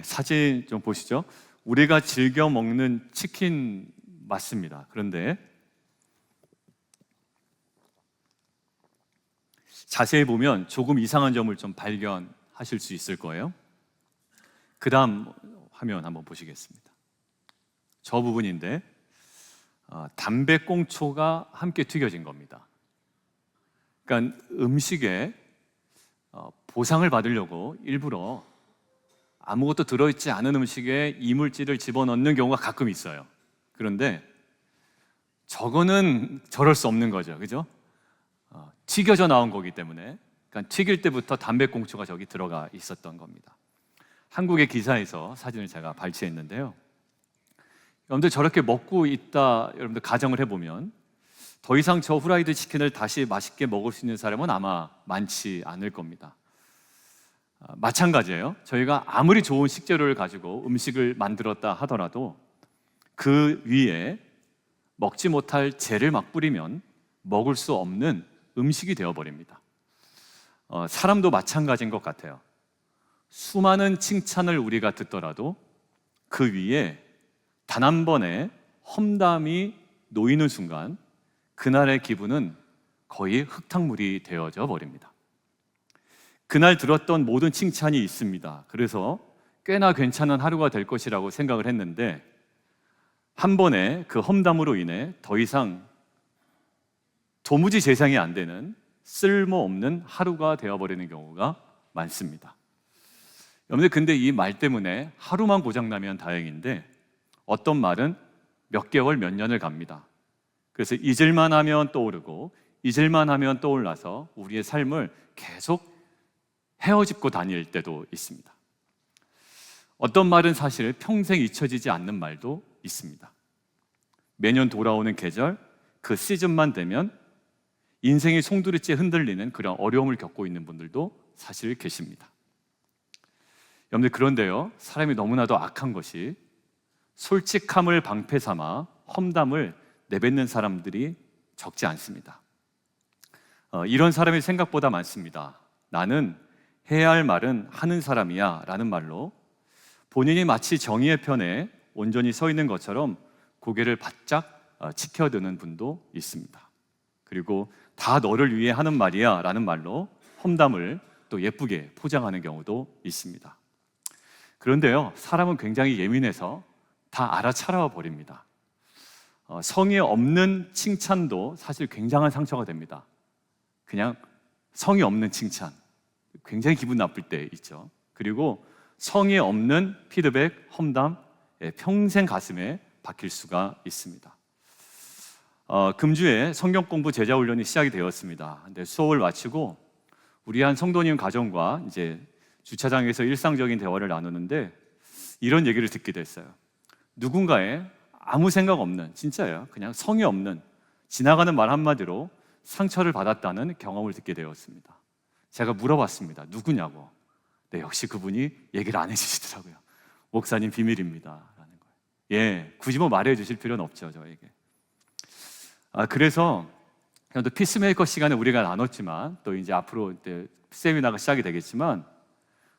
사진 좀 보시죠. 우리가 즐겨 먹는 치킨 맞습니다. 그런데 자세히 보면 조금 이상한 점을 좀 발견하실 수 있을 거예요. 그 다음 화면 한번 보시겠습니다. 저 부분인데 담배꽁초가 함께 튀겨진 겁니다. 그러니까 음식에 보상을 받으려고 일부러 아무것도 들어있지 않은 음식에 이물질을 집어넣는 경우가 가끔 있어요. 그런데 저거는 저럴 수 없는 거죠. 그죠? 튀겨져 나온 거기 때문에, 그러니까 튀길 때부터 담배꽁초가 저기 들어가 있었던 겁니다. 한국의 기사에서 사진을 제가 발췌했는데요. 여러분들 저렇게 먹고 있다 여러분들 가정을 해보면 더 이상 저 후라이드 치킨을 다시 맛있게 먹을 수 있는 사람은 아마 많지 않을 겁니다. 마찬가지예요. 저희가 아무리 좋은 식재료를 가지고 음식을 만들었다 하더라도 그 위에 먹지 못할 재를 막 뿌리면 먹을 수 없는 음식이 되어버립니다. 사람도 마찬가지인 것 같아요. 수많은 칭찬을 우리가 듣더라도 그 위에 단 한 번의 험담이 놓이는 순간 그날의 기분은 거의 흙탕물이 되어져 버립니다. 그날 들었던 모든 칭찬이 있습니다. 그래서 꽤나 괜찮은 하루가 될 것이라고 생각을 했는데 한 번의 그 험담으로 인해 더 이상 도무지 재상이 안 되는 쓸모없는 하루가 되어버리는 경우가 많습니다. 여러분들 근데 이 말 때문에 하루만 고장나면 다행인데 어떤 말은 몇 개월 몇 년을 갑니다. 그래서 잊을만 하면 떠오르고 잊을만 하면 떠올라서 우리의 삶을 계속 헤어짚고 다닐 때도 있습니다. 어떤 말은 사실 평생 잊혀지지 않는 말도 있습니다. 매년 돌아오는 계절, 그 시즌만 되면 인생이 송두리째 흔들리는 그런 어려움을 겪고 있는 분들도 사실 계십니다. 여러분들 그런데요, 사람이 너무나도 악한 것이 솔직함을 방패 삼아 험담을 내뱉는 사람들이 적지 않습니다. 이런 사람이 생각보다 많습니다. 나는 해야 할 말은 하는 사람이야 라는 말로 본인이 마치 정의의 편에 온전히 서 있는 것처럼 고개를 바짝 치켜드는 분도 있습니다. 그리고 다 너를 위해 하는 말이야 라는 말로 험담을 또 예쁘게 포장하는 경우도 있습니다. 그런데요, 사람은 굉장히 예민해서 다 알아차려 버립니다. 성의 없는 칭찬도 사실 굉장한 상처가 됩니다. 그냥 성의 없는 칭찬, 굉장히 기분 나쁠 때 있죠. 그리고 성의 없는 피드백, 험담, 평생 가슴에 박힐 수가 있습니다. 금주에 성경 공부 제자 훈련이 시작이 되었습니다. 근데 수업을 마치고 우리 한 성도님 가정과 이제 주차장에서 일상적인 대화를 나누는데 이런 얘기를 듣게 됐어요. 누군가의 아무 생각 없는, 진짜예요, 그냥 성의 없는 지나가는 말 한마디로 상처를 받았다는 경험을 듣게 되었습니다. 제가 물어봤습니다. 누구냐고. 네, 역시 그분이 얘기를 안 해주시더라고요. 목사님 비밀입니다 라는 거예요. 굳이 뭐 말해 주실 필요는 없죠, 저에게. 그래서 또 피스메이커 시간에 우리가 나눴지만 또 이제 앞으로 이제 세미나가 시작이 되겠지만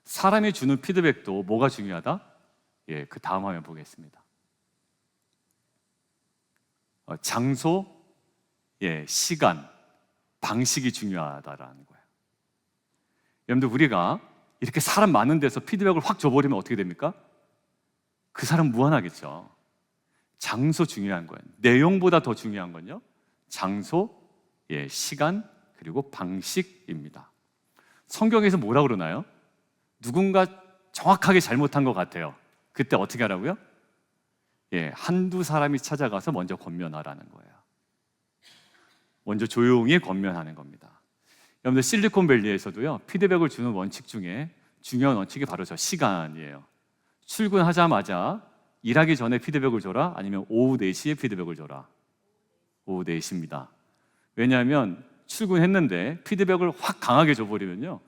사람이 주는 피드백도 뭐가 중요하다? 그 다음 화면 보겠습니다. 장소, 시간, 방식이 중요하다라는 거예요. 여러분들 우리가 이렇게 사람 많은 데서 피드백을 확 줘버리면 어떻게 됩니까? 그 사람 무한하겠죠. 장소 중요한 거예요. 내용보다 더 중요한 건요, 장소, 시간, 그리고 방식입니다. 성경에서 뭐라 그러나요? 누군가 정확하게 잘못한 것 같아요. 그때 어떻게 하라고요? 한두 사람이 찾아가서 먼저 권면하라는 거예요. 먼저 조용히 권면하는 겁니다. 여러분들 실리콘밸리에서도요, 피드백을 주는 원칙 중에 중요한 원칙이 바로 저 시간이에요. 출근하자마자 일하기 전에 피드백을 줘라? 아니면 오후 4시에 피드백을 줘라? 오후 4시입니다. 왜냐하면 출근했는데 피드백을 확 강하게 줘버리면요,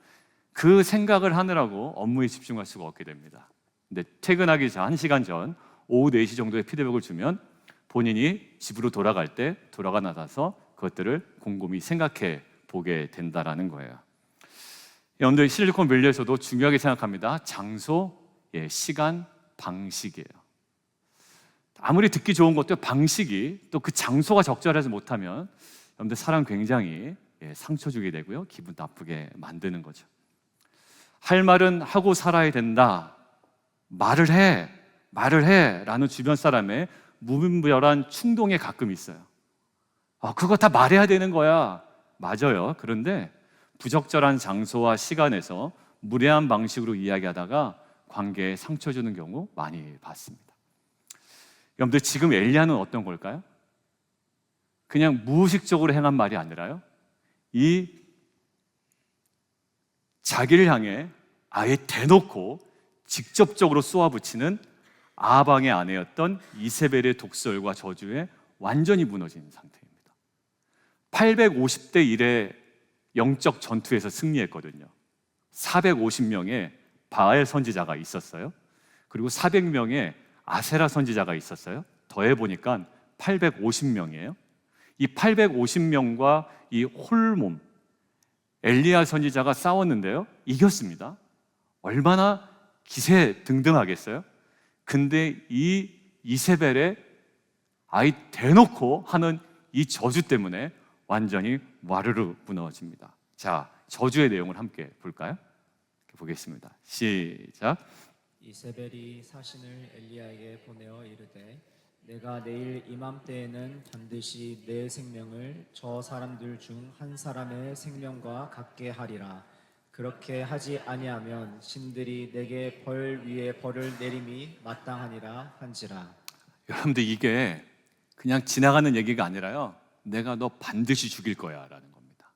그 생각을 하느라고 업무에 집중할 수가 없게 됩니다. 근데 퇴근하기 전 1시간 전 오후 4시 정도의 피드백을 주면 본인이 집으로 돌아갈 때 돌아가 나서 그것들을 곰곰이 생각해 보게 된다라는 거예요. 여러분들 실리콘밸리에서도 중요하게 생각합니다. 장소, 시간 방식이에요. 아무리 듣기 좋은 것도 방식이 또 그 장소가 적절하지 못하면 여러분들 사람 굉장히 상처 주게 되고요, 기분 나쁘게 만드는 거죠. 할 말은 하고 살아야 된다, 말을 해 라는 주변 사람의 무분별한 충동에 가끔 있어요. 그거 다 말해야 되는 거야. 맞아요. 그런데 부적절한 장소와 시간에서 무례한 방식으로 이야기하다가 관계에 상처 주는 경우 많이 봤습니다. 여러분들, 지금 엘리야는 어떤 걸까요? 그냥 무의식적으로 행한 말이 아니라요, 이 자기를 향해 아예 대놓고 직접적으로 쏘아붙이는 아방의 아내였던 이세벨의 독설과 저주에 완전히 무너진 상태입니다. 850대 1의 영적 전투에서 승리했거든요. 450명의 바알 선지자가 있었어요. 그리고 400명의 아세라 선지자가 있었어요. 더해보니까 850명이에요. 이 850명과 이 홀몸 엘리야 선지자가 싸웠는데요, 이겼습니다. 얼마나 기세등등하겠어요? 근데 이 이세벨의 아이 대놓고 하는 이 저주 때문에 완전히 와르르 무너집니다. 자, 저주의 내용을 함께 볼까요? 보겠습니다. 시작. 이세벨이 사신을 엘리야에게 보내어 이르되 내가 내일 이맘때에는 반드시 내 생명을 저 사람들 중 한 사람의 생명과 같게 하리라. 그렇게 하지 아니하면 신들이 내게 벌 위에 벌을 내림이 마땅하니라 한지라. 여러분들, 이게 그냥 지나가는 얘기가 아니라요, 내가 너 반드시 죽일 거야 라는 겁니다.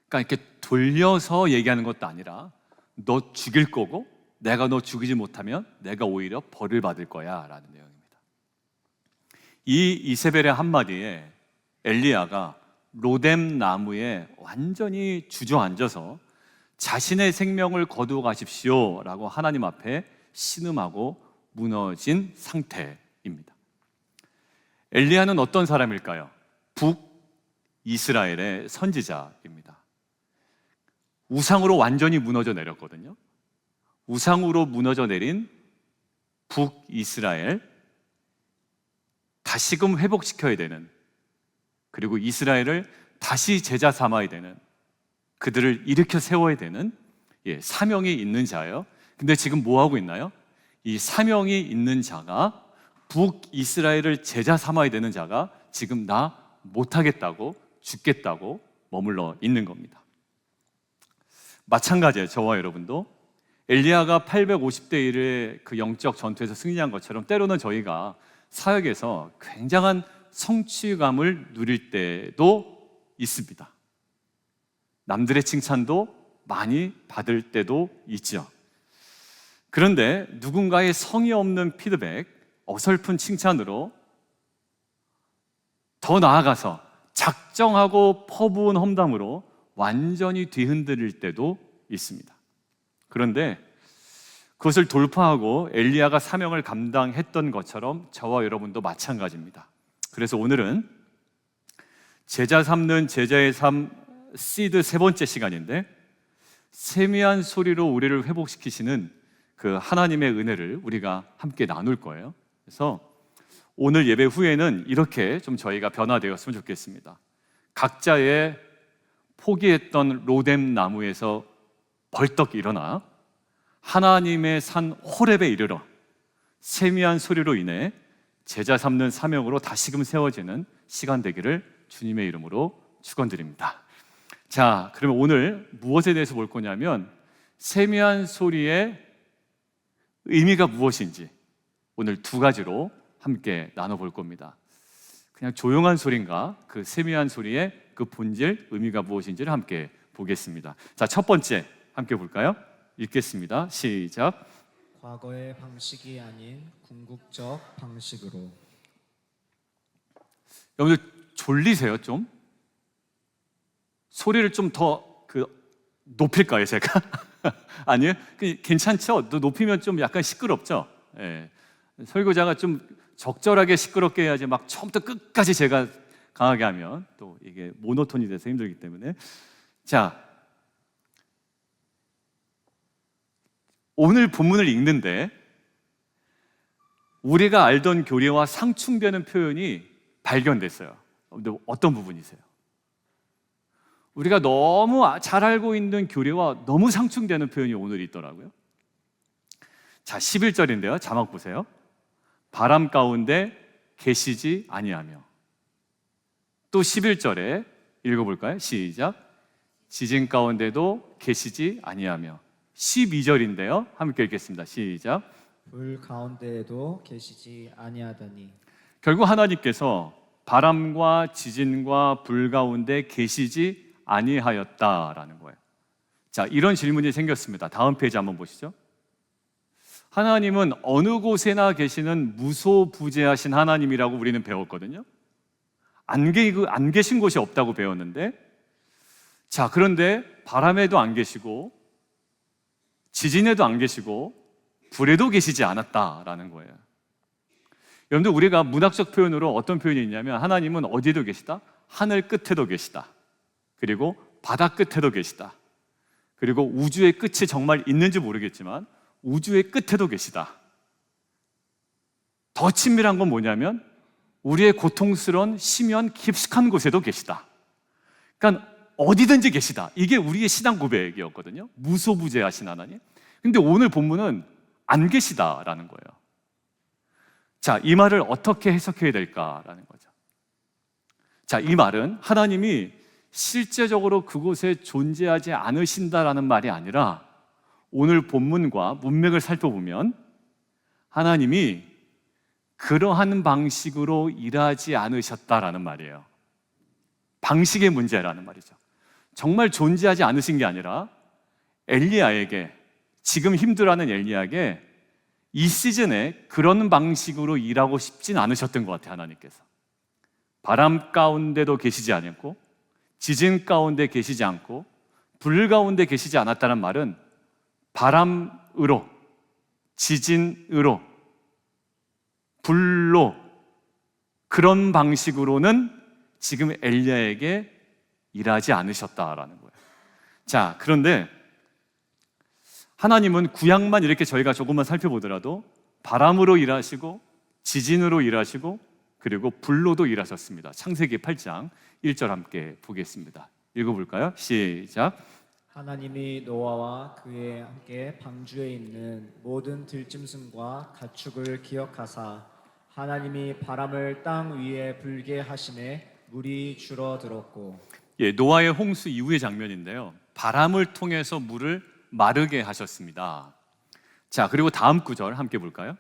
그러니까 이렇게 돌려서 얘기하는 것도 아니라 너 죽일 거고, 내가 너 죽이지 못하면 내가 오히려 벌을 받을 거야 라는 내용입니다. 이 이세벨의 한마디에 엘리야가 로뎀 나무에 완전히 주저앉아서 자신의 생명을 거두어 가십시오 라고 하나님 앞에 신음하고 무너진 상태입니다. 엘리야는 어떤 사람일까요? 북이스라엘의 선지자입니다. 우상으로 완전히 무너져 내렸거든요. 우상으로 무너져 내린 북이스라엘, 다시금 회복시켜야 되는, 그리고 이스라엘을 다시 제자 삼아야 되는, 그들을 일으켜 세워야 되는 사명이 있는 자예요. 근데 지금 뭐 하고 있나요? 이 사명이 있는 자가, 북이스라엘을 제자 삼아야 되는 자가 지금 나 못하겠다고, 죽겠다고 머물러 있는 겁니다. 마찬가지예요. 저와 여러분도 엘리야가 850대 1의 그 영적 전투에서 승리한 것처럼 때로는 저희가 사역에서 굉장한 성취감을 누릴 때도 있습니다. 남들의 칭찬도 많이 받을 때도 있죠. 그런데 누군가의 성의 없는 피드백, 어설픈 칭찬으로 더 나아가서 작정하고 퍼부은 험담으로 완전히 뒤흔들릴 때도 있습니다. 그런데 그것을 돌파하고 엘리야가 사명을 감당했던 것처럼 저와 여러분도 마찬가지입니다. 그래서 오늘은 제자 삼는 제자의 삶 시드 세 번째 시간인데, 세미한 소리로 우리를 회복시키시는 그 하나님의 은혜를 우리가 함께 나눌 거예요. 그래서 오늘 예배 후에는 이렇게 좀 저희가 변화되었으면 좋겠습니다. 각자의 포기했던 로뎀 나무에서 벌떡 일어나 하나님의 산 호렙에 이르러 세미한 소리로 인해 제자 삼는 사명으로 다시금 세워지는 시간 되기를 주님의 이름으로 축원드립니다. 자, 그러면 오늘 무엇에 대해서 볼 거냐면, 세미한 소리의 의미가 무엇인지 오늘 두 가지로 함께 나눠볼 겁니다. 그냥 조용한 소리인가, 그 세미한 소리의 그 본질, 의미가 무엇인지를 함께 보겠습니다. 자, 첫 번째 함께 볼까요? 읽겠습니다. 시작. 과거의 방식이 아닌 궁극적 방식으로. 여러분들 졸리세요 좀? 소리를 좀 더 높일까요 제가? 아니요? 괜찮죠? 또 높이면 좀 약간 시끄럽죠? 예. 설교자가 좀 적절하게 시끄럽게 해야지 막 처음부터 끝까지 제가 강하게 하면 또 이게 모노톤이 돼서 힘들기 때문에. 자, 오늘 본문을 읽는데 우리가 알던 교리와 상충되는 표현이 발견됐어요. 근데 어떤 부분이세요? 우리가 너무 잘 알고 있는 교리와 너무 상충되는 표현이 오늘 있더라고요. 자, 11절인데요. 자막 보세요. 바람 가운데 계시지 아니하며. 또 11절에 읽어볼까요? 시작. 지진 가운데도 계시지 아니하며. 12절인데요. 함께 읽겠습니다. 시작. 불 가운데에도 계시지 아니하더니. 결국 하나님께서 바람과 지진과 불 가운데 계시지 아니하였다라는 거예요. 자, 이런 질문이 생겼습니다. 다음 페이지 한번 보시죠. 하나님은 어느 곳에나 계시는 무소부재하신 하나님이라고 우리는 배웠거든요. 안 계신 곳이 없다고 배웠는데, 자, 그런데 바람에도 안 계시고 지진에도 안 계시고 불에도 계시지 않았다라는 거예요. 여러분들, 우리가 문학적 표현으로 어떤 표현이 있냐면 하나님은 어디에도 계시다? 하늘 끝에도 계시다. 그리고 바다 끝에도 계시다. 그리고 우주의 끝이 정말 있는지 모르겠지만 우주의 끝에도 계시다. 더 친밀한 건 뭐냐면 우리의 고통스러운 심연 깊숙한 곳에도 계시다. 그러니까 어디든지 계시다. 이게 우리의 신앙 고백이었거든요. 무소부재하신 하나님. 근데 오늘 본문은 안 계시다라는 거예요. 자, 이 말을 어떻게 해석해야 될까라는 거죠. 자, 이 말은 하나님이 실제적으로 그곳에 존재하지 않으신다라는 말이 아니라 오늘 본문과 문맥을 살펴보면 하나님이 그러한 방식으로 일하지 않으셨다라는 말이에요. 방식의 문제라는 말이죠. 정말 존재하지 않으신 게 아니라 엘리야에게, 지금 힘들어하는 엘리야에게 이 시즌에 그런 방식으로 일하고 싶진 않으셨던 것 같아요. 하나님께서 바람 가운데도 계시지 않았고 지진 가운데 계시지 않고 불 가운데 계시지 않았다는 말은 바람으로, 지진으로, 불로, 그런 방식으로는 지금 엘리야에게 일하지 않으셨다라는 거예요. 자, 그런데 하나님은 구약만 이렇게 저희가 조금만 살펴보더라도 바람으로 일하시고 지진으로 일하시고 그리고 불로도 일하셨습니다. 창세기 8장 1절 함께 보겠습니다. 읽어볼까요? 시작. 하나님이 노아와 그에 함께 방주에 있는 모든 들짐승과 가축을 기억하사 하나님이 바람을 땅 위에 불게 하심에 물이 줄어들었고. 예, 노아의 홍수 이후의 장면인데요. 바람을 통해서 물을 마르게 하셨습니다. 자, 그리고 다음 구절 함께 볼까요?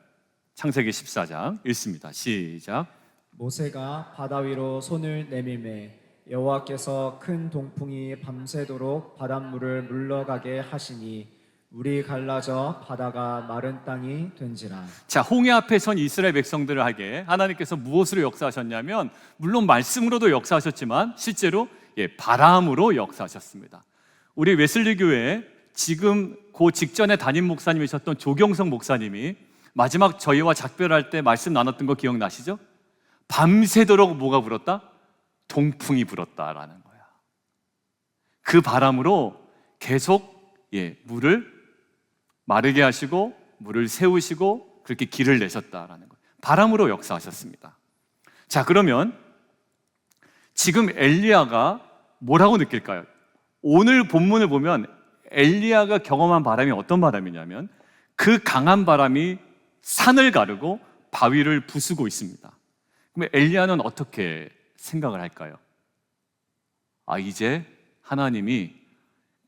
창세기 14장 읽습니다. 시작. 모세가 바다 위로 손을 내밀매 여호와께서 큰 동풍이 밤새도록 바닷물을 물러가게 하시니 물이 갈라져 바다가 마른 땅이 된지라. 자, 홍해 앞에 선 이스라엘 백성들을 하게 하나님께서 무엇으로 역사하셨냐면 물론 말씀으로도 역사하셨지만 실제로 바람으로 역사하셨습니다. 우리 웨슬리 교회 지금 그 직전에 담임 목사님이셨던 조경성 목사님이 마지막 저희와 작별할 때 말씀 나눴던 거 기억나시죠? 밤새도록 뭐가 불었다? 동풍이 불었다라는 거야. 그 바람으로 계속 물을 마르게 하시고 물을 세우시고 그렇게 길을 내셨다라는 거예요. 바람으로 역사하셨습니다. 자, 그러면 지금 엘리야가 뭐라고 느낄까요? 오늘 본문을 보면 엘리야가 경험한 바람이 어떤 바람이냐면 그 강한 바람이 산을 가르고 바위를 부수고 있습니다. 그러면 엘리야는 어떻게 생각을 할까요? 이제 하나님이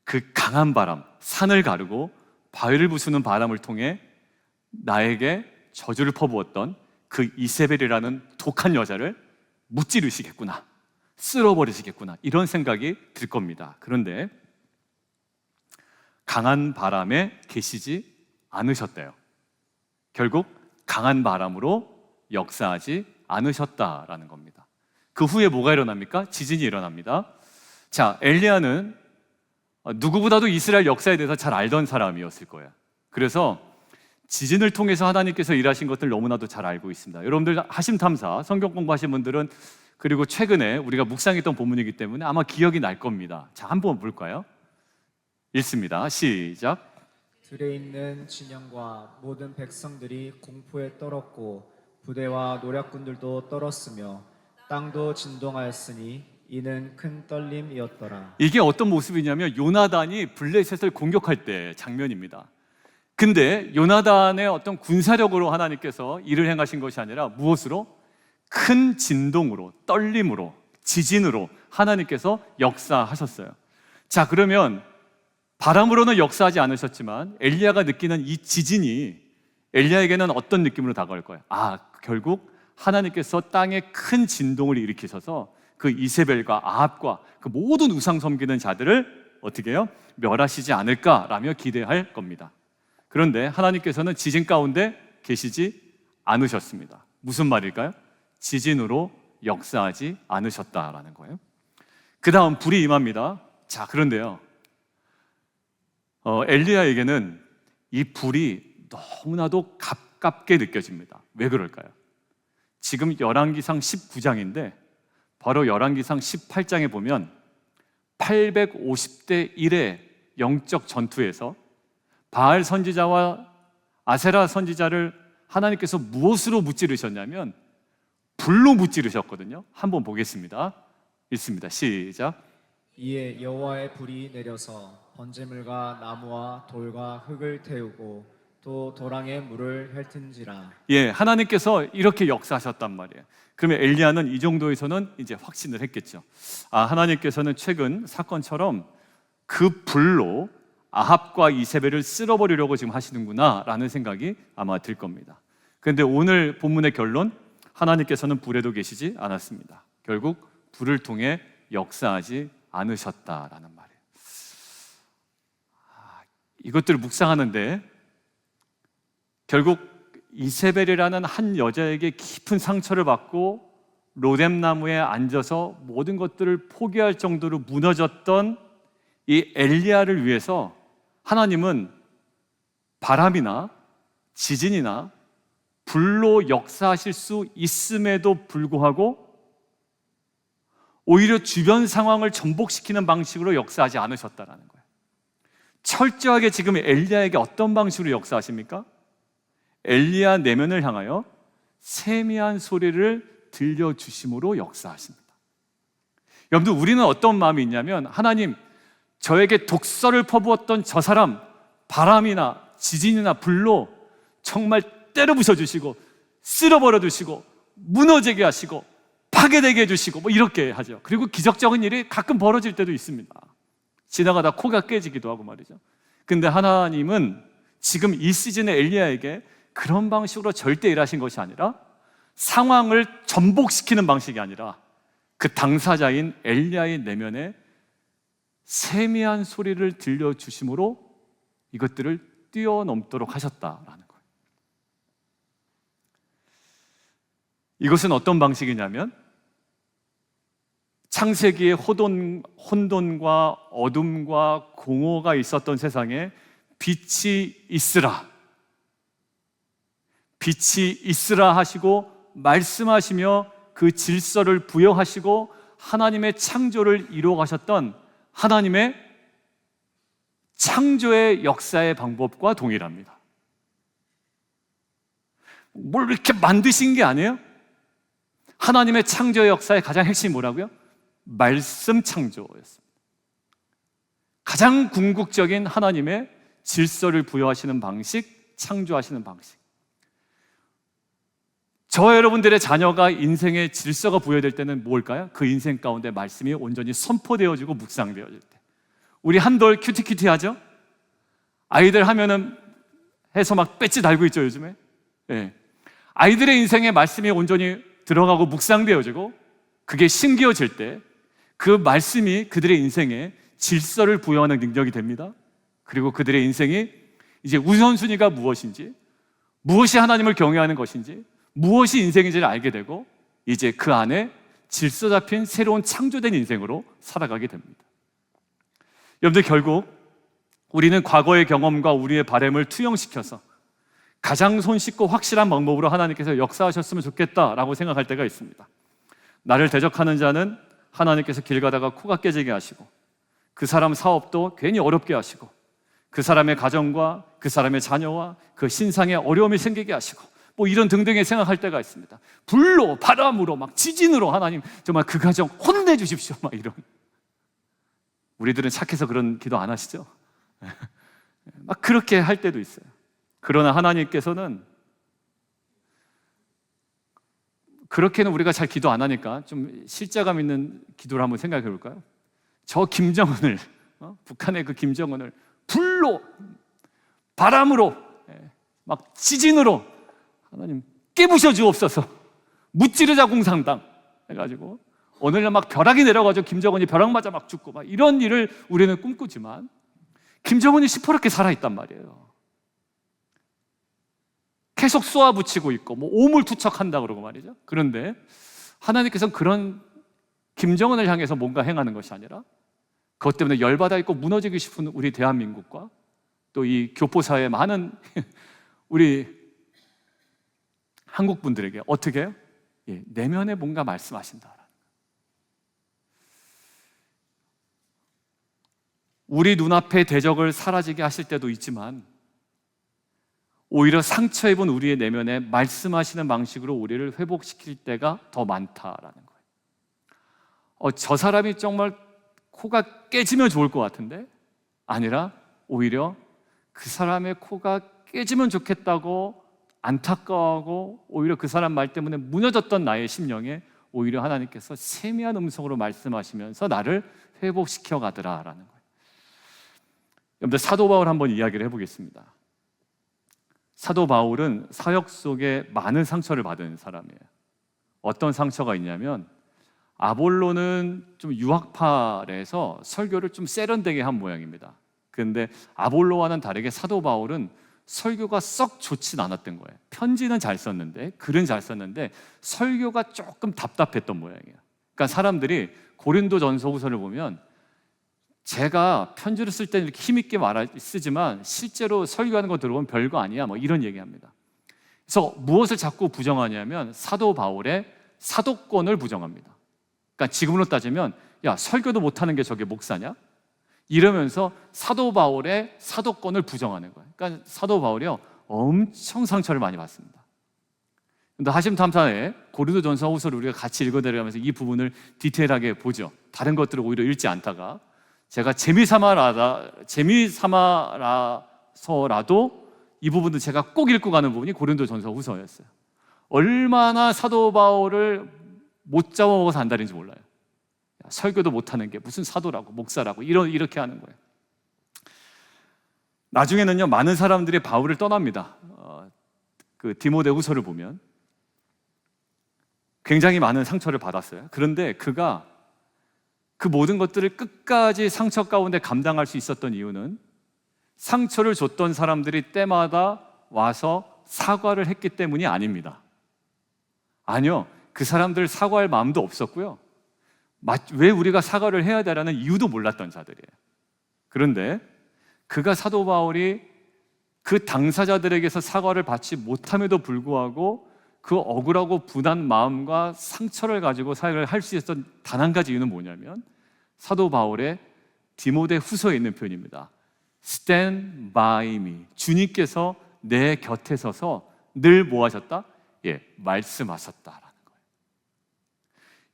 그 강한 바람, 산을 가르고 바위를 부수는 바람을 통해 나에게 저주를 퍼부었던 그 이세벨이라는 독한 여자를 무찌르시겠구나, 쓸어버리시겠구나, 이런 생각이 들 겁니다. 그런데 강한 바람에 계시지 않으셨대요. 결국 강한 바람으로 역사하지 않으셨다라는 겁니다. 그 후에 뭐가 일어납니까? 지진이 일어납니다. 자, 엘리야는 누구보다도 이스라엘 역사에 대해서 잘 알던 사람이었을 거예요. 그래서 지진을 통해서 하나님께서 일하신 것들 너무나도 잘 알고 있습니다. 여러분들 하심탐사 성경 공부하신 분들은 그리고 최근에 우리가 묵상했던 본문이기 때문에 아마 기억이 날 겁니다. 자, 한번 볼까요? 읽습니다. 시작. 들에 있는 진영과 모든 백성들이 공포에 떨었고 부대와 노략군들도 떨었으며 땅도 진동하였으니 이는 큰 떨림이었더라. 이게 어떤 모습이냐면 요나단이 블레셋을 공격할 때 장면입니다. 근데 요나단의 어떤 군사력으로 하나님께서 일을 행하신 것이 아니라 무엇으로? 큰 진동으로, 떨림으로, 지진으로 하나님께서 역사하셨어요. 자, 그러면 바람으로는 역사하지 않으셨지만 엘리야가 느끼는 이 지진이 엘리야에게는 어떤 느낌으로 다가올 거예요? 결국 하나님께서 땅에 큰 진동을 일으키셔서 그 이세벨과 아합과 그 모든 우상 섬기는 자들을 어떻게 해요? 멸하시지 않을까라며 기대할 겁니다. 그런데 하나님께서는 지진 가운데 계시지 않으셨습니다. 무슨 말일까요? 지진으로 역사하지 않으셨다라는 거예요. 그 다음 불이 임합니다. 자, 그런데요, 엘리야에게는 이 불이 너무나도 가깝게 느껴집니다. 왜 그럴까요? 지금 열왕기상 19장인데 바로 열왕기상 18장에 보면 850대 1의 영적 전투에서 바알 선지자와 아세라 선지자를 하나님께서 무엇으로 무찌르셨냐면 불로 무찌르셨거든요. 한번 보겠습니다. 읽습니다. 시작. 이에 여호와의 불이 내려서 번제물과 나무와 돌과 흙을 태우고 또 도랑에 물을 핥은지라. 예, 하나님께서 이렇게 역사하셨단 말이에요. 그러면 엘리야는 이 정도에서는 이제 확신을 했겠죠. 하나님께서는 최근 사건처럼 그 불로 아합과 이세벨을 쓸어버리려고 지금 하시는구나라는 생각이 아마 들 겁니다. 그런데 오늘 본문의 결론, 하나님께서는 불에도 계시지 않았습니다. 결국 불을 통해 역사하지 않으셨다라는 말이에요. 이것들을 묵상하는데 결국 이세벨이라는 한 여자에게 깊은 상처를 받고 로뎀나무에 앉아서 모든 것들을 포기할 정도로 무너졌던 이 엘리야를 위해서 하나님은 바람이나 지진이나 불로 역사하실 수 있음에도 불구하고 오히려 주변 상황을 전복시키는 방식으로 역사하지 않으셨다는 거예요. 철저하게 지금 엘리야에게 어떤 방식으로 역사하십니까? 엘리야 내면을 향하여 세미한 소리를 들려주심으로 역사하십니다. 여러분들, 우리는 어떤 마음이 있냐면 하나님, 저에게 독서를 퍼부었던 저 사람 바람이나 지진이나 불로 정말 때려 부숴주시고 쓸어버려 두시고 무너지게 하시고 파괴되게 해주시고 뭐 이렇게 하죠. 그리고 기적적인 일이 가끔 벌어질 때도 있습니다. 지나가다 코가 깨지기도 하고 말이죠. 근데 하나님은 지금 이 시즌의 엘리야에게 그런 방식으로 절대 일하신 것이 아니라 상황을 전복시키는 방식이 아니라 그 당사자인 엘리야의 내면에 세미한 소리를 들려주심으로 이것들을 뛰어넘도록 하셨다라는 거예요. 이것은 어떤 방식이냐면 창세기에 혼돈과 어둠과 공허가 있었던 세상에 빛이 있으라 하시고 말씀하시며 그 질서를 부여하시고 하나님의 창조를 이루어 가셨던 하나님의 창조의 역사의 방법과 동일합니다. 뭘 이렇게 만드신 게 아니에요? 하나님의 창조의 역사의 가장 핵심이 뭐라고요? 말씀 창조였습니다. 가장 궁극적인 하나님의 질서를 부여하시는 방식, 창조하시는 방식. 저와 여러분들의 자녀가 인생의 질서가 부여될 때는 뭘까요? 그 인생 가운데 말씀이 온전히 선포되어지고 묵상되어질 때. 우리 한돌 큐티큐티 하죠? 아이들 하면은 해서 막 배지 달고 있죠, 요즘에. 네. 아이들의 인생에 말씀이 온전히 들어가고 묵상되어지고 그게 심겨질 때 그 말씀이 그들의 인생에 질서를 부여하는 능력이 됩니다. 그리고 그들의 인생이 이제 우선순위가 무엇인지, 무엇이 하나님을 경외하는 것인지, 무엇이 인생인지를 알게 되고 이제 그 안에 질서 잡힌 새로운 창조된 인생으로 살아가게 됩니다. 여러분들, 결국 우리는 과거의 경험과 우리의 바램을 투영시켜서 가장 손쉽고 확실한 방법으로 하나님께서 역사하셨으면 좋겠다라고 생각할 때가 있습니다. 나를 대적하는 자는 하나님께서 길 가다가 코가 깨지게 하시고 그 사람 사업도 괜히 어렵게 하시고 그 사람의 가정과 그 사람의 자녀와 그 신상에 어려움이 생기게 하시고 뭐 이런 등등의 생각할 때가 있습니다. 불로, 바람으로, 막 지진으로 하나님 정말 그 가정 혼내주십시오, 막 이런. 우리들은 착해서 그런 기도 안 하시죠? 막 그렇게 할 때도 있어요. 그러나 하나님께서는 그렇게는 우리가 잘 기도 안 하니까 좀 실제감 있는 기도를 한번 생각해 볼까요? 저 김정은을, 북한의 그 김정은을 불로, 바람으로, 막 지진으로 하나님 깨부셔 주옵소서. 무찌르자 공산당 해가지고 오늘날 막 벼락이 내려가지고 김정은이 벼락 맞아 막 죽고 막 이런 일을 우리는 꿈꾸지만 김정은이 시퍼렇게 살아있단 말이에요. 계속 쏘아붙이고 있고 뭐 오물투척한다 그러고 말이죠. 그런데 하나님께서는 그런 김정은을 향해서 뭔가 행하는 것이 아니라 그것 때문에 열받아 있고 무너지고 싶은 우리 대한민국과 또 이 교포사회의 많은 우리 한국 분들에게 어떻게 해요? 내면에 뭔가 말씀하신다. 우리 눈앞의 대적을 사라지게 하실 때도 있지만 오히려 상처 입은 우리의 내면에 말씀하시는 방식으로 우리를 회복시킬 때가 더 많다라는 거예요. 저 사람이 정말 코가 깨지면 좋을 것 같은데 아니라 오히려 그 사람의 코가 깨지면 좋겠다고 안타까워하고 오히려 그 사람 말 때문에 무너졌던 나의 심령에 오히려 하나님께서 세미한 음성으로 말씀하시면서 나를 회복시켜 가더라라는 거예요. 여러분들 사도 바울 한번 이야기를 해보겠습니다. 사도 바울은 사역 속에 많은 상처를 받은 사람이에요. 어떤 상처가 있냐면 아볼로는 좀 유학파라서 설교를 좀 세련되게 한 모양입니다. 그런데 아볼로와는 다르게 사도 바울은 설교가 썩 좋진 않았던 거예요. 편지는 잘 썼는데 글은 잘 썼는데 설교가 조금 답답했던 모양이에요. 그러니까 사람들이 고린도전서 후서를 보면 제가 편지를 쓸 때는 이렇게 힘있게 쓰지만 실제로 설교하는 거 들어보면 별거 아니야 뭐 이런 얘기합니다. 그래서 무엇을 자꾸 부정하냐면 사도 바울의 사도권을 부정합니다. 그러니까 지금으로 따지면 야 설교도 못하는 게 저게 목사냐? 이러면서 사도 바울의 사도권을 부정하는 거예요. 그러니까 사도 바울이요 엄청 상처를 많이 받습니다. 근데 하심탐사에 고린도전서 후서를 우리가 같이 읽어내려가면서 이 부분을 디테일하게 보죠. 다른 것들을 오히려 읽지 않다가 제가 재미삼아라서라도 이 부분도 제가 꼭 읽고 가는 부분이 고린도전서 후서였어요. 얼마나 사도 바울을 못 잡아먹어서 안달인지 몰라요. 설교도 못하는 게 무슨 사도라고 목사라고 이렇게 하는 거예요. 나중에는요 많은 사람들이 바울을 떠납니다. 그 디모데후서를 보면 굉장히 많은 상처를 받았어요. 그런데 그가 그 모든 것들을 끝까지 상처 가운데 감당할 수 있었던 이유는 상처를 줬던 사람들이 때마다 와서 사과를 했기 때문이 아닙니다. 아니요, 그 사람들 사과할 마음도 없었고요. 왜 우리가 사과를 해야 되라는 이유도 몰랐던 자들이에요. 그런데 그가 사도 바울이 그 당사자들에게서 사과를 받지 못함에도 불구하고 그 억울하고 분한 마음과 상처를 가지고 사역을 할 수 있었던 단 한 가지 이유는 뭐냐면 사도 바울의 디모데 후서에 있는 표현입니다. Stand by me. 주님께서 내 곁에 서서 늘 뭐 하셨다? 말씀하셨다라는 거예요.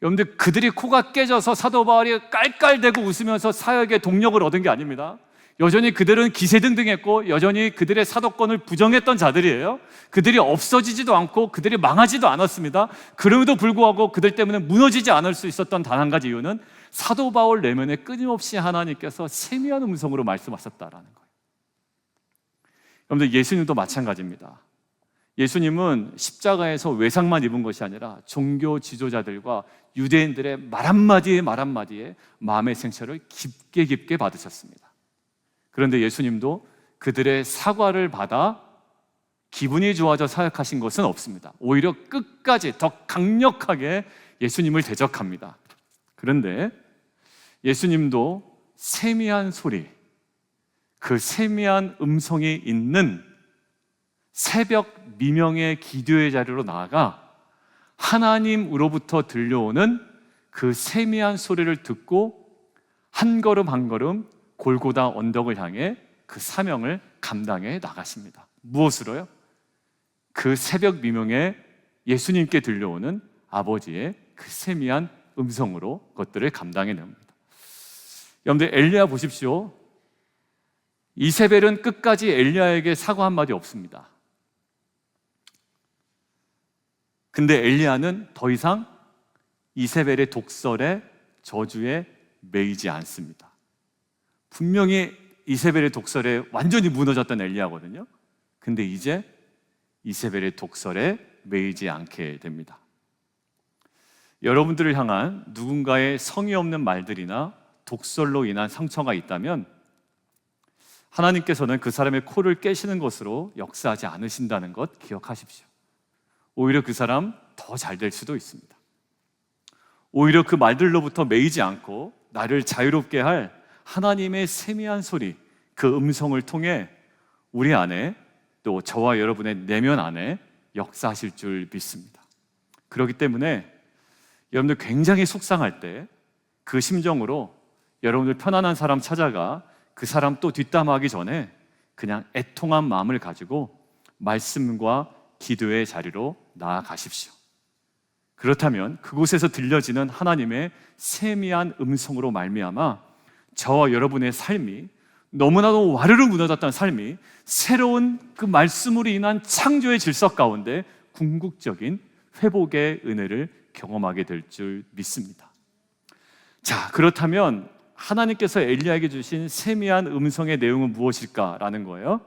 여러분들 그들이 코가 깨져서 사도 바울이 깔깔대고 웃으면서 사역의 동력을 얻은 게 아닙니다. 여전히 그들은 기세등등했고 여전히 그들의 사도권을 부정했던 자들이에요. 그들이 없어지지도 않고 그들이 망하지도 않았습니다. 그럼에도 불구하고 그들 때문에 무너지지 않을 수 있었던 단 한 가지 이유는 사도 바울 내면에 끊임없이 하나님께서 세미한 음성으로 말씀하셨다라는 거예요. 여러분들 예수님도 마찬가지입니다. 예수님은 십자가에서 외상만 입은 것이 아니라 종교 지도자들과 유대인들의 말 한마디에 마음의 상처를 깊게 받으셨습니다. 그런데 예수님도 그들의 사과를 받아 기분이 좋아져 사역하신 것은 없습니다. 오히려 끝까지 더 강력하게 예수님을 대적합니다. 그런데 예수님도 세미한 소리, 그 세미한 음성이 있는 새벽 미명의 기도의 자리로 나아가 하나님으로부터 들려오는 그 세미한 소리를 듣고 한 걸음 한 걸음 골고다 언덕을 향해 그 사명을 감당해 나가십니다. 무엇으로요? 그 새벽 미명에 예수님께 들려오는 아버지의 그 세미한 음성으로 그것들을 감당해 냅니다. 여러분들, 엘리야 보십시오. 이세벨은 끝까지 엘리야에게 사과 한마디 없습니다. 근데 엘리야는 더 이상 이세벨의 독설에 저주에 매이지 않습니다. 분명히 이세벨의 독설에 완전히 무너졌던 엘리야거든요. 근데 이제 이세벨의 독설에 매이지 않게 됩니다. 여러분들을 향한 누군가의 성의 없는 말들이나 독설로 인한 상처가 있다면 하나님께서는 그 사람의 코를 깨시는 것으로 역사하지 않으신다는 것 기억하십시오. 오히려 그 사람 더 잘 될 수도 있습니다. 오히려 그 말들로부터 매이지 않고 나를 자유롭게 할 하나님의 세미한 소리, 그 음성을 통해 우리 안에, 또 저와 여러분의 내면 안에 역사하실 줄 믿습니다. 그렇기 때문에 여러분들 굉장히 속상할 때 그 심정으로 여러분들 편안한 사람 찾아가 그 사람 또 뒷담화하기 전에 그냥 애통한 마음을 가지고 말씀과 기도의 자리로 나아가십시오. 그렇다면 그곳에서 들려지는 하나님의 세미한 음성으로 말미암아 저와 여러분의 삶이, 너무나도 와르르 무너졌던 삶이 새로운 그 말씀으로 인한 창조의 질서 가운데 궁극적인 회복의 은혜를 경험하게 될 줄 믿습니다. 자, 그렇다면 하나님께서 엘리야에게 주신 세미한 음성의 내용은 무엇일까라는 거예요.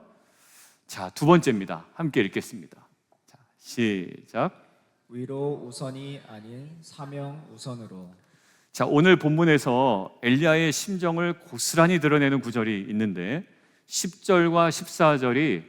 자, 두 번째입니다. 함께 읽겠습니다. 자, 시작. 위로 우선이 아닌 사명 우선으로. 자, 오늘 본문에서 엘리야의 심정을 고스란히 드러내는 구절이 있는데 10절과 14절이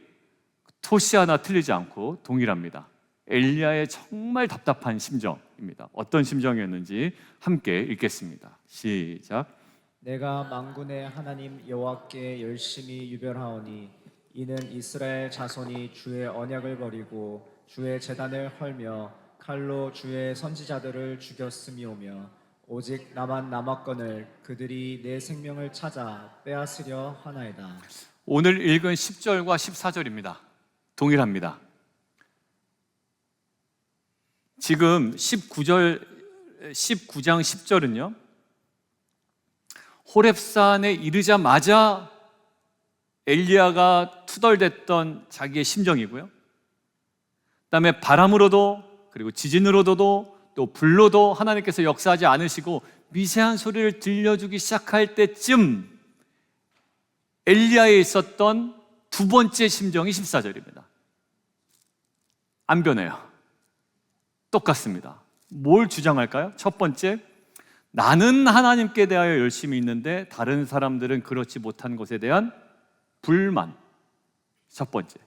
토시 하나 틀리지 않고 동일합니다. 엘리야의 정말 답답한 심정입니다. 어떤 심정이었는지 함께 읽겠습니다. 시작. 내가 만군의 하나님 여호와께 열심히 유별하오니 이는 이스라엘 자손이 주의 언약을 버리고 주의 제단을 헐며 칼로 주의 선지자들을 죽였음이오며 오직 나만 남았거늘 그들이 내 생명을 찾아 빼앗으려 하나이다. 오늘 읽은 10절과 14절입니다. 동일합니다. 지금 19장 10절은요, 호렙산에 이르자마자 엘리야가 투덜댔던 자기의 심정이고요, 그다음에 바람으로도, 그리고 지진으로도, 또 불로도 하나님께서 역사하지 않으시고 미세한 소리를 들려주기 시작할 때쯤 엘리야에 있었던 두 번째 심정이 14절입니다. 안 변해요. 똑같습니다. 뭘 주장할까요? 첫 번째, 나는 하나님께 대하여 열심히 있는데 다른 사람들은 그렇지 못한 것에 대한 불만. 첫 번째,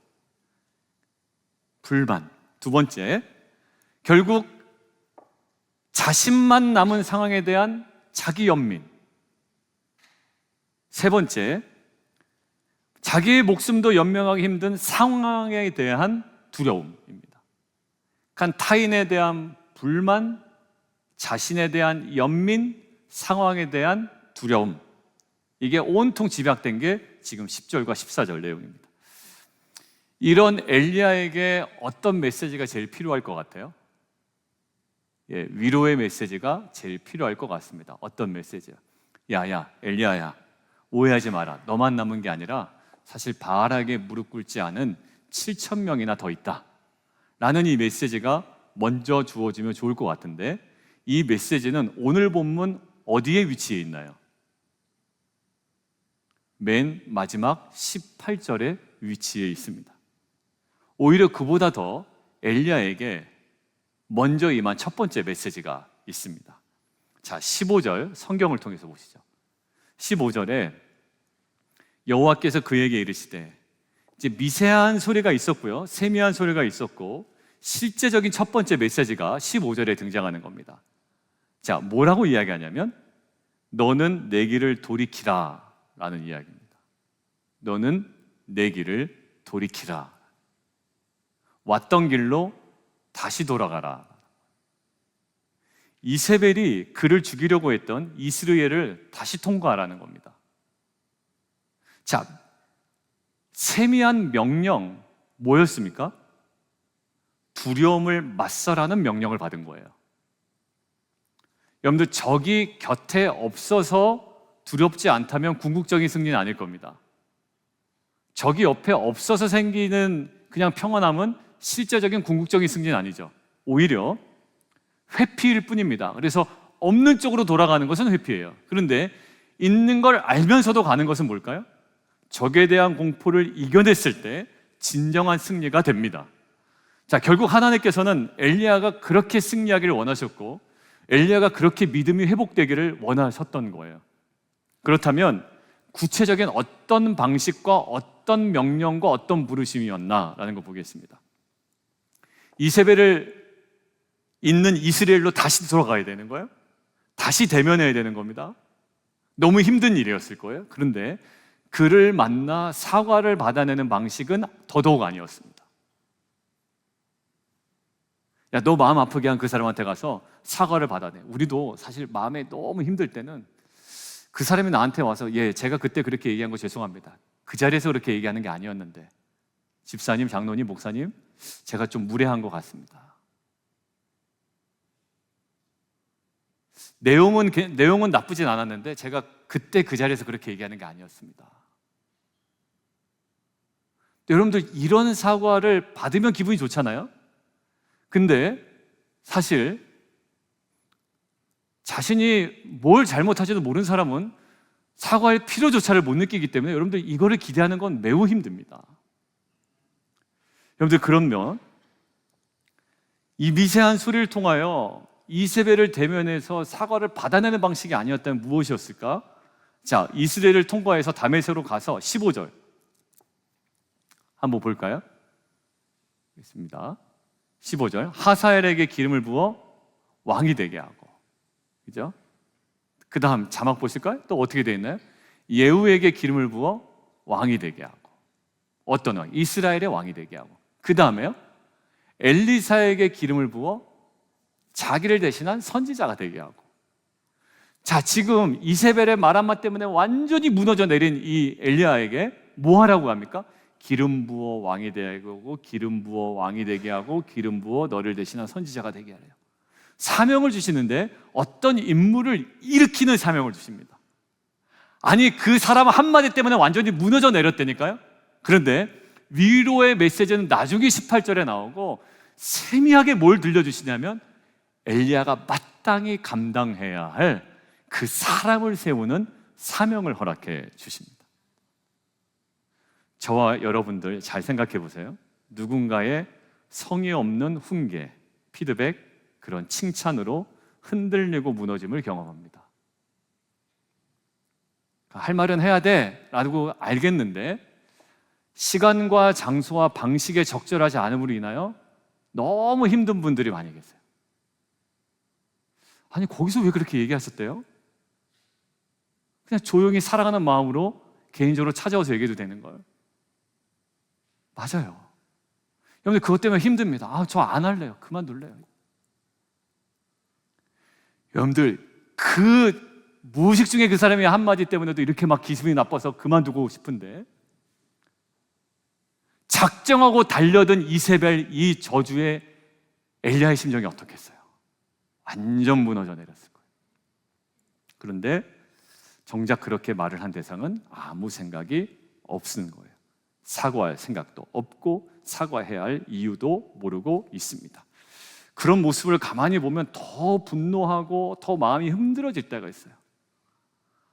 불만. 두 번째, 결국 자신만 남은 상황에 대한 자기 연민. 세 번째, 자기의 목숨도 연명하기 힘든 상황에 대한 두려움입니다. 간 타인에 대한 불만, 자신에 대한 연민, 상황에 대한 두려움. 이게 온통 집약된 게 지금 10절과 14절 내용입니다. 이런 엘리야에게 어떤 메시지가 제일 필요할 것 같아요? 위로의 메시지가 제일 필요할 것 같습니다. 어떤 메시지야? 야, 엘리야야, 오해하지 마라. 너만 남은 게 아니라 사실 바알에게 무릎 꿇지 않은 7,000명이나 더 있다 라는 이 메시지가 먼저 주어지면 좋을 것 같은데, 이 메시지는 오늘 본문 어디에 위치해 있나요? 맨 마지막 18절에 위치해 있습니다. 오히려 그보다 더 엘리야에게 먼저 임한 첫 번째 메시지가 있습니다. 자, 15절 성경을 통해서 보시죠. 15절에 여호와께서 그에게 이르시되, 이제 미세한 소리가 있었고요, 세미한 소리가 있었고, 실제적인 첫 번째 메시지가 15절에 등장하는 겁니다. 자, 뭐라고 이야기하냐면 너는 내 길을 돌이키라 라는 이야기입니다. 너는 내 길을 돌이키라. 왔던 길로 다시 돌아가라. 이세벨이 그를 죽이려고 했던 이스라엘을 다시 통과하라는 겁니다. 자, 세미한 명령 뭐였습니까? 두려움을 맞서라는 명령을 받은 거예요. 여러분들, 적이 곁에 없어서 두렵지 않다면 궁극적인 승리는 아닐 겁니다. 적이 옆에 없어서 생기는 그냥 평안함은 실제적인 궁극적인 승리는 아니죠. 오히려 회피일 뿐입니다. 그래서 없는 쪽으로 돌아가는 것은 회피예요. 그런데 있는 걸 알면서도 가는 것은 뭘까요? 적에 대한 공포를 이겨냈을 때 진정한 승리가 됩니다. 자, 결국 하나님께서는 엘리야가 그렇게 승리하기를 원하셨고 엘리야가 그렇게 믿음이 회복되기를 원하셨던 거예요. 그렇다면 구체적인 어떤 방식과 어떤 명령과 어떤 부르심이었나라는 거 보겠습니다. 이세벨을 있는 이스라엘로 다시 돌아가야 되는 거예요. 다시 대면해야 되는 겁니다. 너무 힘든 일이었을 거예요. 그런데 그를 만나 사과를 받아내는 방식은 더더욱 아니었습니다. 야, 너 마음 아프게 한 그 사람한테 가서 사과를 받아내. 우리도 사실 마음에 너무 힘들 때는 그 사람이 나한테 와서 제가 그때 그렇게 얘기한 거 죄송합니다. 그 자리에서 그렇게 얘기하는 게 아니었는데 집사님, 장로님, 목사님, 제가 좀 무례한 것 같습니다. 내용은 나쁘진 않았는데 제가 그때 그 자리에서 그렇게 얘기하는 게 아니었습니다. 여러분들, 이런 사과를 받으면 기분이 좋잖아요? 근데 사실 자신이 뭘 잘못하지도 모르는 사람은 사과의 필요조차를 못 느끼기 때문에 여러분들, 이거를 기대하는 건 매우 힘듭니다. 여러분들, 그러면 이 미세한 소리를 통하여 이세벨을 대면해서 사과를 받아내는 방식이 아니었다면 무엇이었을까? 자, 이스라엘을 통과해서 다메섹으로 가서 15절 한번 볼까요? 있습니다. 15절, 하사엘에게 기름을 부어 왕이 되게 하고, 그죠? 그 다음 자막 보실까요? 또 어떻게 되어 있나요? 예후에게 기름을 부어 왕이 되게 하고. 어떤 왕? 이스라엘의 왕이 되게 하고. 그 다음에요, 엘리사에게 기름을 부어 자기를 대신한 선지자가 되게 하고. 자, 지금 이세벨의 말 한마디 때문에 완전히 무너져 내린 이 엘리야에게 뭐 하라고 합니까? 기름 부어 왕이 되게 하고, 기름 부어 왕이 되게 하고, 기름 부어 너를 대신한 선지자가 되게 하래요. 사명을 주시는데 어떤 인물을 일으키는 사명을 주십니다. 아니, 그 사람 한마디 때문에 완전히 무너져 내렸다니까요. 그런데 위로의 메시지는 나중에 18절에 나오고 세미하게 뭘 들려주시냐면 엘리야가 마땅히 감당해야 할 그 사람을 세우는 사명을 허락해 주십니다. 저와 여러분들 잘 생각해 보세요. 누군가의 성의 없는 훈계, 피드백, 그런 칭찬으로 흔들리고 무너짐을 경험합니다. 할 말은 해야 돼 라고 알겠는데 시간과 장소와 방식에 적절하지 않음으로 인하여 너무 힘든 분들이 많이 계세요. 아니, 거기서 왜 그렇게 얘기하셨대요? 그냥 조용히 사랑하는 마음으로 개인적으로 찾아와서 얘기해도 되는 거예요. 맞아요. 여러분들, 그것 때문에 힘듭니다. 아, 저 안 할래요. 그만둘래요. 여러분들, 그 무의식 중에 그 사람이 한마디 때문에도 이렇게 막 기분이 나빠서 그만두고 싶은데, 작정하고 달려든 이세벨, 이 저주의 엘리야의 심정이 어떻겠어요? 완전 무너져 내렸을 거예요. 그런데 정작 그렇게 말을 한 대상은 아무 생각이 없는 거예요. 사과할 생각도 없고 사과해야 할 이유도 모르고 있습니다. 그런 모습을 가만히 보면 더 분노하고 더 마음이 힘들어질 때가 있어요.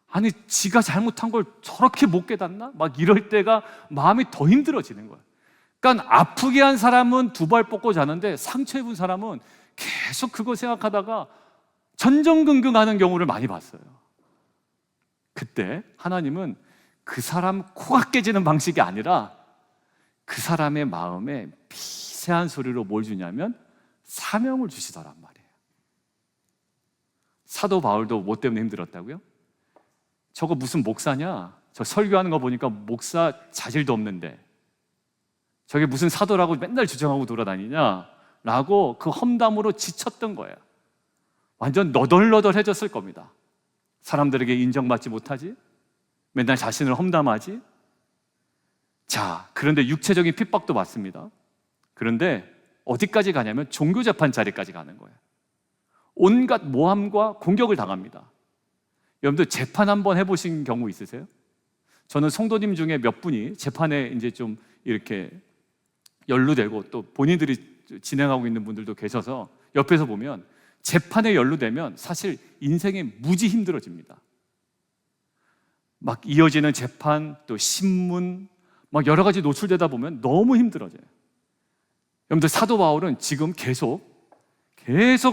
아니, 지가 잘못한 걸 저렇게 못 깨닫나? 막 이럴 때가 마음이 더 힘들어지는 거예요. 그러니까 아프게 한 사람은 두 발 뻗고 자는데 상처 입은 사람은 계속 그거 생각하다가 전전긍긍하는 경우를 많이 봤어요. 그때 하나님은 그 사람 코가 깨지는 방식이 아니라 그 사람의 마음에 미세한 소리로 뭘 주냐면 사명을 주시더란 말이에요. 사도 바울도 뭐 때문에 힘들었다고요? 저거 무슨 목사냐? 저 설교하는 거 보니까 목사 자질도 없는데 저게 무슨 사도라고 맨날 주장하고 돌아다니냐? 라고 그 험담으로 지쳤던 거예요. 완전 너덜너덜해졌을 겁니다. 사람들에게 인정받지 못하지? 맨날 자신을 험담하지? 자, 그런데 육체적인 핍박도 받습니다. 그런데 어디까지 가냐면 종교재판 자리까지 가는 거예요. 온갖 모함과 공격을 당합니다. 여러분들 재판 한번 해보신 경우 있으세요? 저는 성도님 중에 몇 분이 재판에 이제 좀 이렇게 연루되고 또 본인들이 진행하고 있는 분들도 계셔서 옆에서 보면 재판에 연루되면 사실 인생이 무지 힘들어집니다. 막 이어지는 재판, 또 신문, 막 여러 가지 노출되다 보면 너무 힘들어져요. 여러분들 사도 바울은 지금 계속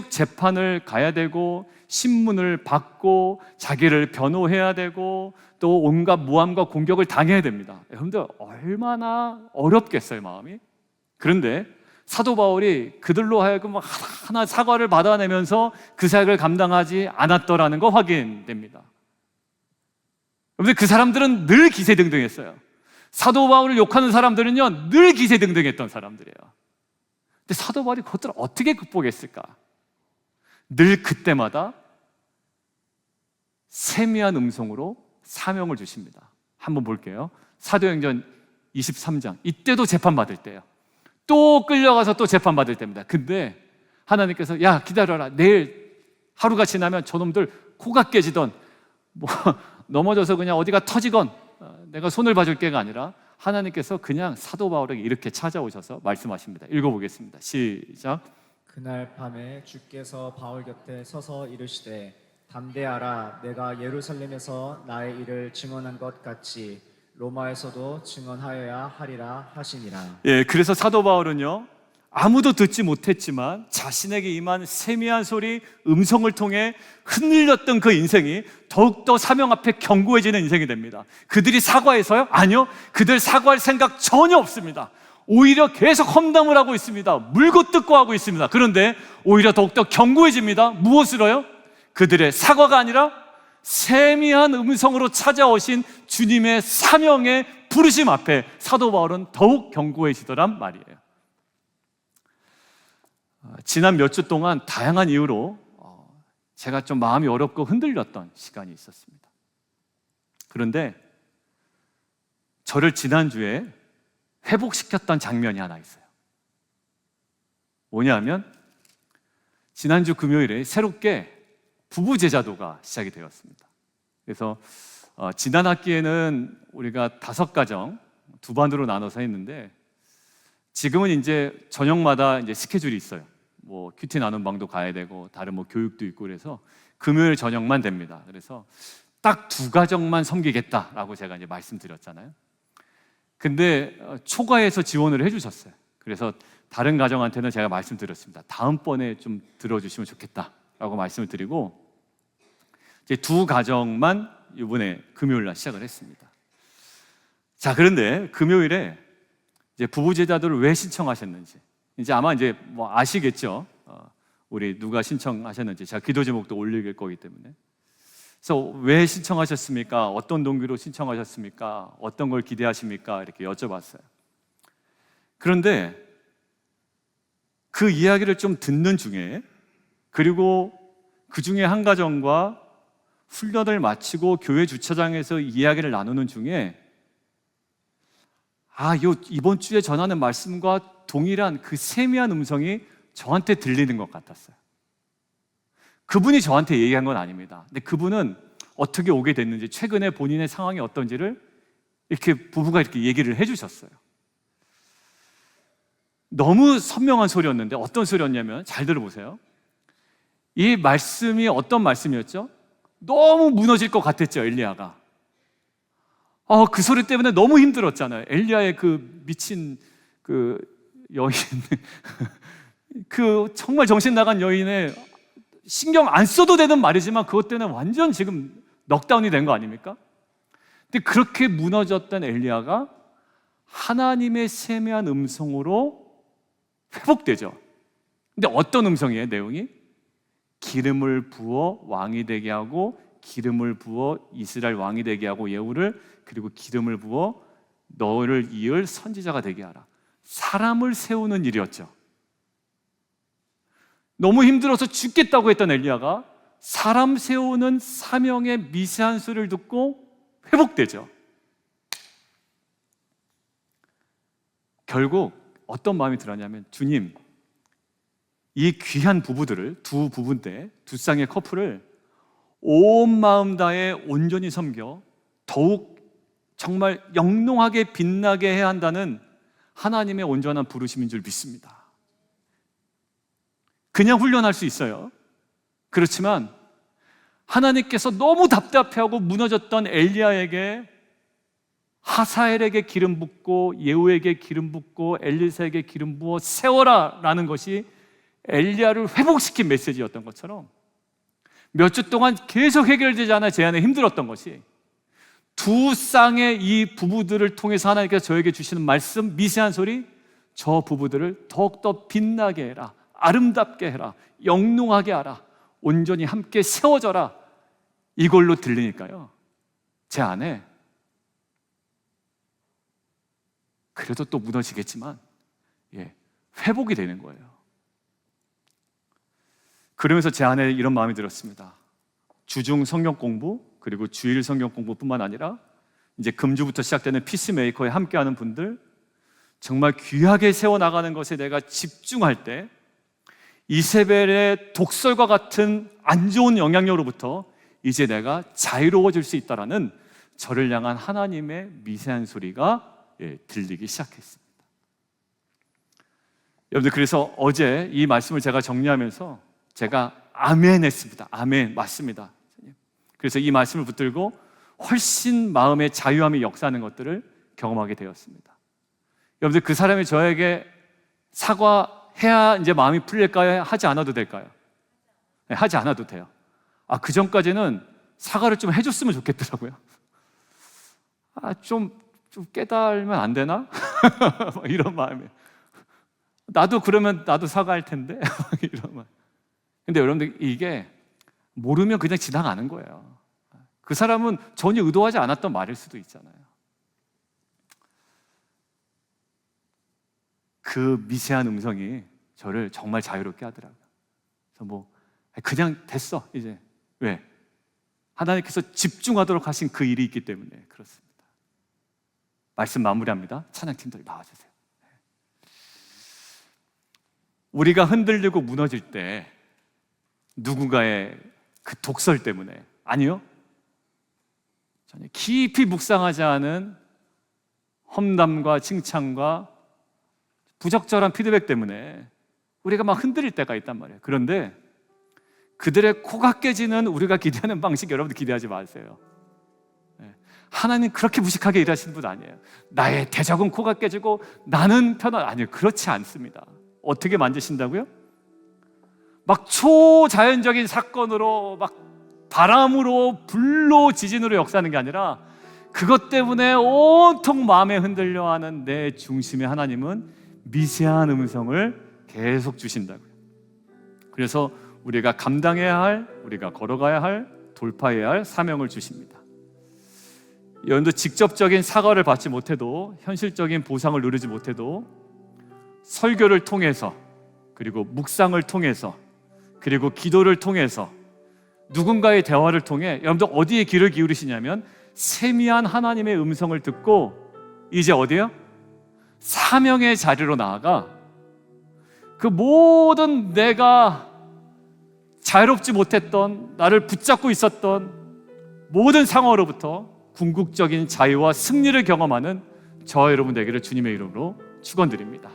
재판을 가야 되고 신문을 받고 자기를 변호해야 되고 또 온갖 모함과 공격을 당해야 됩니다. 여러분들 얼마나 어렵겠어요, 마음이. 그런데 사도 바울이 그들로 하여금 하나 사과를 받아내면서 그 사역을 감당하지 않았더라는 거 확인됩니다. 여러분들 그 사람들은 늘 기세등등했어요. 사도 바울을 욕하는 사람들은요 늘 기세등등했던 사람들이에요. 근데 사도 바울이 그것들을 어떻게 극복했을까? 늘 그때마다 세미한 음성으로 사명을 주십니다. 한번 볼게요. 사도행전 23장, 이때도 재판받을 때예요. 또 끌려가서 또 재판받을 때입니다. 근데 하나님께서 야 기다려라, 내일 하루가 지나면 저놈들 코가 깨지던 뭐 넘어져서 그냥 어디가 터지건 내가 손을 봐줄 게가 아니라 하나님께서 그냥 사도 바울에게 이렇게 찾아오셔서 말씀하십니다. 읽어보겠습니다. 시작. 그날 밤에 주께서 바울 곁에 서서 이르시되 담대하라, 내가 예루살렘에서 나의 일을 증언한 것 같이 로마에서도 증언하여야 하리라 하시니라. 예, 그래서 사도 바울은요 아무도 듣지 못했지만 자신에게 임한 세미한 소리, 음성을 통해 흔들렸던 그 인생이 더욱더 사명 앞에 견고해지는 인생이 됩니다. 그들이 사과해서요? 아니요, 그들 사과할 생각 전혀 없습니다. 오히려 계속 험담을 하고 있습니다. 물고 뜯고 하고 있습니다. 그런데 오히려 더욱더 견고해집니다. 무엇으로요? 그들의 사과가 아니라 세미한 음성으로 찾아오신 주님의 사명의 부르심 앞에 사도 바울은 더욱 견고해지더란 말이에요. 지난 몇 주 동안 다양한 이유로 제가 좀 마음이 어렵고 흔들렸던 시간이 있었습니다. 그런데 저를 지난주에 회복시켰던 장면이 하나 있어요. 뭐냐면 지난주 금요일에 새롭게 부부 제자도가 시작이 되었습니다. 그래서 지난 학기에는 우리가 5가정 2반으로 나눠서 했는데 지금은 이제 저녁마다 이제 스케줄이 있어요. 뭐 큐티 나눔 방도 가야 되고 다른 뭐 교육도 있고 그래서 금요일 저녁만 됩니다. 그래서 딱 2가정만 섬기겠다라고 제가 이제 말씀드렸잖아요. 근데 초과해서 지원을 해주셨어요. 그래서 다른 가정한테는 제가 말씀드렸습니다. 다음번에 좀 들어주시면 좋겠다라고 말씀을 드리고 이제 2가정만 이번에 금요일 날 시작을 했습니다. 자, 그런데 금요일에 이제 부부 제자들을 왜 신청하셨는지 이제 아마 이제 뭐 아시겠죠. 우리 누가 신청하셨는지 제가 기도 제목도 올릴 거기 때문에. 그래서 왜 신청하셨습니까? 어떤 동기로 신청하셨습니까? 어떤 걸 기대하십니까? 이렇게 여쭤봤어요. 그런데 그 이야기를 좀 듣는 중에 그리고 그 중에 한 가정과 훈련을 마치고 교회 주차장에서 이야기를 나누는 중에 이번 주에 전하는 말씀과 동일한 그 세미한 음성이 저한테 들리는 것 같았어요. 그분이 저한테 얘기한 건 아닙니다. 근데 그분은 어떻게 오게 됐는지, 최근에 본인의 상황이 어떤지를 이렇게 부부가 이렇게 얘기를 해주셨어요. 너무 선명한 소리였는데 어떤 소리였냐면 잘 들어보세요. 이 말씀이 어떤 말씀이었죠? 너무 무너질 것 같았죠, 엘리야가. 그 소리 때문에 너무 힘들었잖아요. 엘리야의 그 미친 그 여인, 그 정말 정신 나간 여인의 신경 안 써도 되는 말이지만 그것 때문에 완전 지금 넉다운이 된 거 아닙니까? 근데 그렇게 무너졌던 엘리야가 하나님의 세미한 음성으로 회복되죠. 근데 어떤 음성이에요, 내용이? 기름을 부어 왕이 되게 하고, 기름을 부어 이스라엘 왕이 되게 하고 예후를, 그리고 기름을 부어 너를 이을 선지자가 되게 하라. 사람을 세우는 일이었죠. 너무 힘들어서 죽겠다고 했던 엘리야가 사람 세우는 사명의 미세한 소리를 듣고 회복되죠. 결국 어떤 마음이 들었냐면, 주님, 이 귀한 부부들을, 두 부부인데 두 쌍의 커플을 온 마음 다해 온전히 섬겨 더욱 정말 영롱하게 빛나게 해야 한다는 하나님의 온전한 부르심인 줄 믿습니다. 그냥 훈련할 수 있어요. 그렇지만 하나님께서 너무 답답해하고 무너졌던 엘리야에게 하사엘에게 기름 붓고 예후에게 기름 붓고 엘리사에게 기름 부어 세워라 라는 것이 엘리야를 회복시킨 메시지였던 것처럼, 몇 주 동안 계속 해결되지 않아 제 안에 힘들었던 것이 두 쌍의 이 부부들을 통해서 하나님께서 저에게 주시는 말씀, 미세한 소리, 저 부부들을 더욱더 빛나게 해라, 아름답게 해라, 영롱하게 하라, 온전히 함께 세워져라, 이걸로 들리니까요, 제 안에 그래도 또 무너지겠지만 회복이 되는 거예요. 그러면서 제 안에 이런 마음이 들었습니다. 주중 성경 공부, 그리고 주일 성경 공부뿐만 아니라 이제 금주부터 시작되는 피스메이커에 함께하는 분들, 정말 귀하게 세워나가는 것에 내가 집중할 때 이세벨의 독설과 같은 안 좋은 영향력으로부터 이제 내가 자유로워질 수 있다라는 저를 향한 하나님의 미세한 소리가 들리기 시작했습니다. 여러분들, 그래서 어제 이 말씀을 제가 정리하면서 제가 아멘 했습니다. 아멘, 맞습니다. 그래서 이 말씀을 붙들고 훨씬 마음의 자유함이 역사하는 것들을 경험하게 되었습니다. 여러분들, 그 사람이 저에게 사과해야 이제 마음이 풀릴까요? 하지 않아도 될까요? 네, 하지 않아도 돼요. 그 전까지는 사과를 좀 해줬으면 좋겠더라고요. 좀 깨달으면 안 되나? 이런 마음이. 나도 그러면 나도 사과할 텐데. 이런 마음. 근데 여러분들, 이게 모르면 그냥 지나가는 거예요. 그 사람은 전혀 의도하지 않았던 말일 수도 있잖아요. 그 미세한 음성이 저를 정말 자유롭게 하더라고요. 그래서 그냥 됐어 이제. 왜? 하나님께서 집중하도록 하신 그 일이 있기 때문에 그렇습니다. 말씀 마무리합니다. 찬양팀들 나와주세요. 우리가 흔들리고 무너질 때 누군가의 그 독설 때문에, 아니요, 전혀 깊이 묵상하지 않은 험담과 칭찬과 부적절한 피드백 때문에 우리가 막 흔들릴 때가 있단 말이에요. 그런데 그들의 코가 깨지는 우리가 기대하는 방식, 여러분들 기대하지 마세요. 하나님 그렇게 무식하게 일하시는 분 아니에요. 나의 대적은 코가 깨지고 나는 편안, 아니요, 그렇지 않습니다. 어떻게 만드신다고요? 막 초자연적인 사건으로, 막 바람으로, 불로, 지진으로 역사하는 게 아니라 그것 때문에 온통 마음에 흔들려하는 내 중심의 하나님은 미세한 음성을 계속 주신다고요. 그래서 우리가 감당해야 할, 우리가 걸어가야 할, 돌파해야 할 사명을 주십니다. 여러분도 직접적인 사과를 받지 못해도, 현실적인 보상을 누리지 못해도 설교를 통해서, 그리고 묵상을 통해서, 그리고 기도를 통해서, 누군가의 대화를 통해 여러분들 어디에 귀를 기울이시냐면 세미한 하나님의 음성을 듣고 이제 어디요? 사명의 자리로 나아가 그 모든 내가 자유롭지 못했던, 나를 붙잡고 있었던 모든 상황으로부터 궁극적인 자유와 승리를 경험하는 저와 여러분 되기를 주님의 이름으로 축원드립니다.